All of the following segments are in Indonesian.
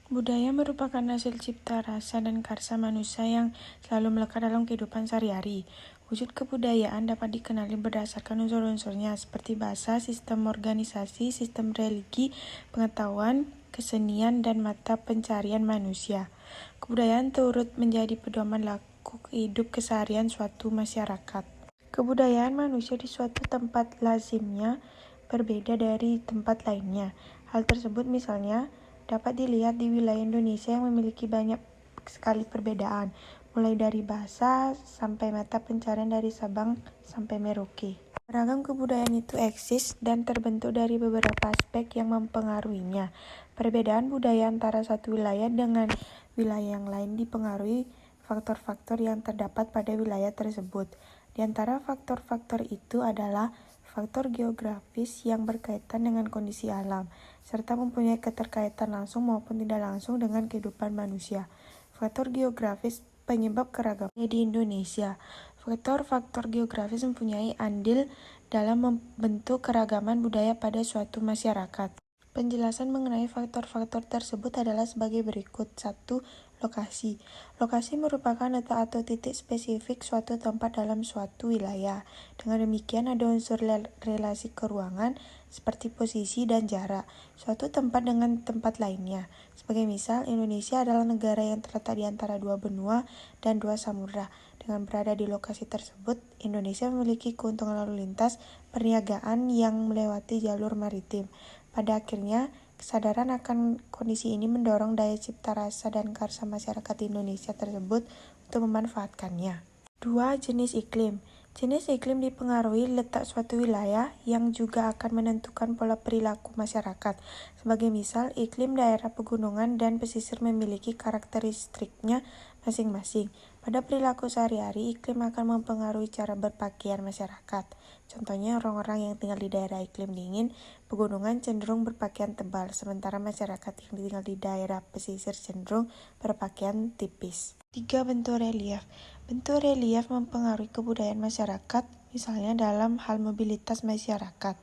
Budaya merupakan hasil cipta rasa dan karsa manusia yang selalu melekat dalam kehidupan sehari-hari. Wujud kebudayaan dapat dikenali berdasarkan unsur-unsurnya seperti bahasa, sistem organisasi, sistem religi, pengetahuan, kesenian, dan mata pencarian manusia. Kebudayaan turut menjadi pedoman laku hidup keseharian suatu masyarakat. Kebudayaan manusia di suatu tempat lazimnya berbeda dari tempat lainnya. Hal tersebut misalnya dapat dilihat di wilayah Indonesia yang memiliki banyak sekali perbedaan, mulai dari bahasa sampai mata pencarian dari Sabang sampai Merauke. Beragam kebudayaan itu eksis dan terbentuk dari beberapa aspek yang mempengaruhinya. Perbedaan budaya antara satu wilayah dengan wilayah yang lain dipengaruhi faktor-faktor yang terdapat pada wilayah tersebut. Di antara faktor-faktor itu adalah faktor geografis yang berkaitan dengan kondisi alam, serta mempunyai keterkaitan langsung maupun tidak langsung dengan kehidupan manusia. Faktor geografis penyebab keragaman di Indonesia. Faktor-faktor geografis mempunyai andil dalam membentuk keragaman budaya pada suatu masyarakat. Penjelasan mengenai faktor-faktor tersebut adalah sebagai berikut. 1. Lokasi. Lokasi merupakan letak atau titik spesifik suatu tempat dalam suatu wilayah. Dengan demikian ada unsur relasi keruangan seperti posisi dan jarak suatu tempat dengan tempat lainnya. Sebagai misal, Indonesia adalah negara yang terletak di antara dua benua dan dua samudra. Dengan berada di lokasi tersebut, Indonesia memiliki keuntungan lalu lintas perniagaan yang melewati jalur maritim. Pada akhirnya, kesadaran akan kondisi ini mendorong daya cipta rasa dan karsa masyarakat Indonesia tersebut untuk memanfaatkannya. 2. Jenis iklim. Jenis iklim dipengaruhi letak suatu wilayah yang juga akan menentukan pola perilaku masyarakat. Sebagai misal, iklim daerah pegunungan dan pesisir memiliki karakteristiknya masing-masing. Pada perilaku sehari-hari, iklim akan mempengaruhi cara berpakaian masyarakat. Contohnya, orang-orang yang tinggal di daerah iklim dingin, pegunungan cenderung berpakaian tebal, sementara masyarakat yang tinggal di daerah pesisir cenderung berpakaian tipis. 3. Bentuk relief. Bentuk relief mempengaruhi kebudayaan masyarakat, misalnya dalam hal mobilitas masyarakat.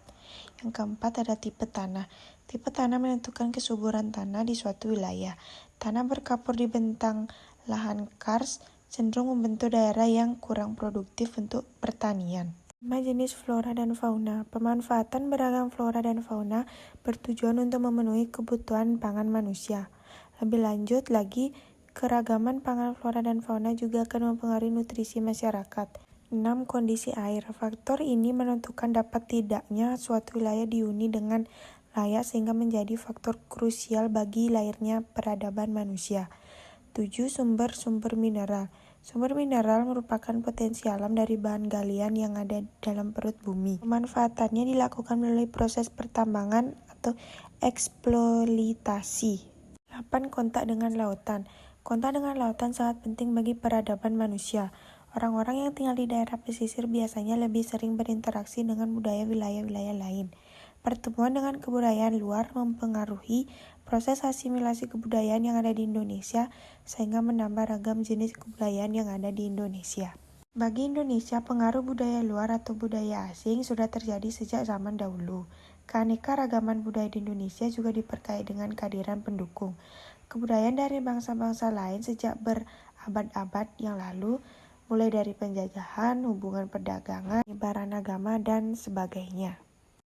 Yang keempat ada tipe tanah. Tipe tanah menentukan kesuburan tanah di suatu wilayah. Tanah berkapur di bentang lahan kars cenderung membentuk daerah yang kurang produktif untuk pertanian. 5. Jenis flora dan fauna. Pemanfaatan beragam flora dan fauna bertujuan untuk memenuhi kebutuhan pangan manusia. Lebih lanjut lagi, keragaman pangan flora dan fauna juga akan mempengaruhi nutrisi masyarakat. 6. Kondisi air. Faktor ini menentukan dapat tidaknya suatu wilayah dihuni dengan layak sehingga menjadi faktor krusial bagi lahirnya peradaban manusia. 7. Sumber-sumber mineral. Sumber mineral merupakan potensi alam dari bahan galian yang ada dalam perut bumi. Pemanfaatannya dilakukan melalui proses pertambangan atau eksploitasi. 8. Kontak dengan lautan. Kontak dengan lautan sangat penting bagi peradaban manusia. Orang-orang yang tinggal di daerah pesisir biasanya lebih sering berinteraksi dengan budaya wilayah-wilayah lain. Pertemuan dengan kebudayaan luar mempengaruhi proses asimilasi kebudayaan yang ada di Indonesia sehingga menambah ragam jenis kebudayaan yang ada di Indonesia. Bagi Indonesia, pengaruh budaya luar atau budaya asing sudah terjadi sejak zaman dahulu. Keanekaragaman budaya di Indonesia juga diperkaya dengan kehadiran pendukung. Kebudayaan dari bangsa-bangsa lain sejak berabad-abad yang lalu, mulai dari penjajahan, hubungan perdagangan, penyebaran agama, dan sebagainya.